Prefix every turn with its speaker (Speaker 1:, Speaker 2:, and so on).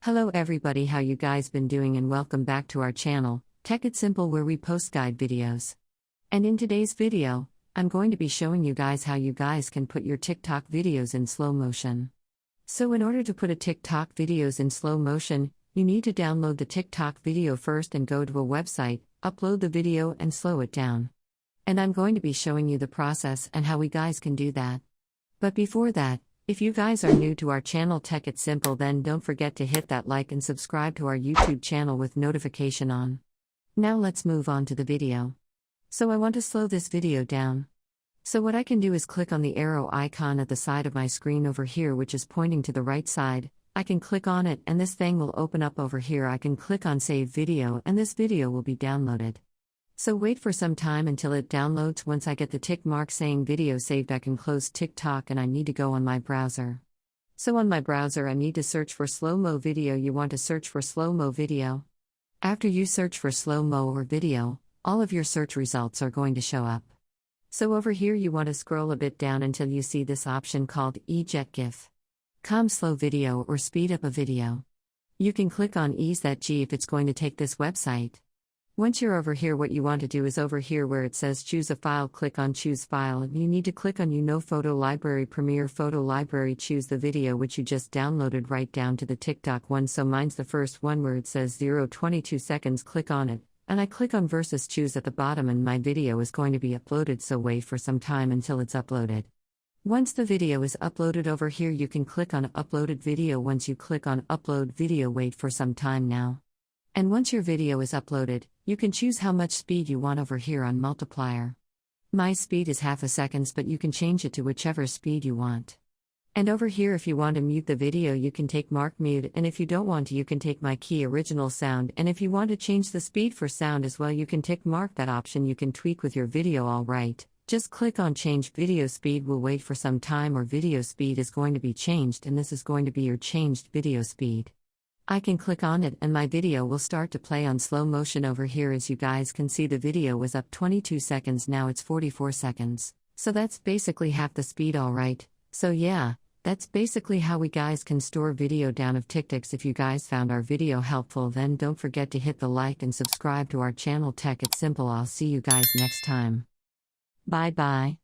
Speaker 1: Hello everybody, how you guys been doing, and welcome back to our channel, Tech It Simple, where we post guide videos. And in today's video, I'm going to be showing you guys how you guys can put your TikTok videos in slow motion. So in order to put a TikTok videos in slow motion, you need to download the TikTok video first and go to a website, upload the video and slow it down. And I'm going to be showing you the process and how we guys can do that. But before that, if you guys are new to our channel Tech It Simple, then don't forget to hit that like and subscribe to our YouTube channel with notification on. Now let's move on to the video. So I want to slow this video down. So what I can do is click on the arrow icon at the side of my screen over here, which is pointing to the right side. I can click on it and this thing will open up over here. I can click on save video and this video will be downloaded. So wait for some time until it downloads. Once I get the tick mark saying video saved, I can close TikTok and I need to go on my browser. So on my browser I need to search for slow-mo video. You want to search for slow-mo video. After you search for slow-mo or video, all of your search results are going to show up. So over here you want to scroll a bit down until you see this option called eject GIF. Slow video or speed up a video. You can click on ease that G if it's going to take this website. Once you're over here, what you want to do is over here where it says choose a file, click on choose file, and you need to click on photo library, Premiere photo library, choose the video which you just downloaded right down to the TikTok one. So mine's the first one where it says 0:22 seconds, click on it, and I click on versus choose at the bottom, and my video is going to be uploaded, so wait for some time until it's uploaded. Once the video is uploaded over here, you can click on uploaded video. Once you click on upload video, wait for some time now. And once your video is uploaded, you can choose how much speed you want over here on multiplier. My speed is 0.5 seconds, but you can change it to whichever speed you want. And over here, if you want to mute the video, you can take mark mute, and if you don't want to, you can take my key original sound, and if you want to change the speed for sound as well, you can tick mark that option. You can tweak with your video. All right, just click on change video speed. We'll wait for some time, or video speed is going to be changed, and this is going to be your changed video speed. I can click on it and my video will start to play on slow motion over here. As you guys can see, the video was up 22 seconds, now it's 44 seconds. So that's basically half the speed, alright. So yeah, that's basically how we guys can store video down of TikToks. If you guys found our video helpful, then don't forget to hit the like and subscribe to our channel Tech It Simple. I'll see you guys next time. Bye bye.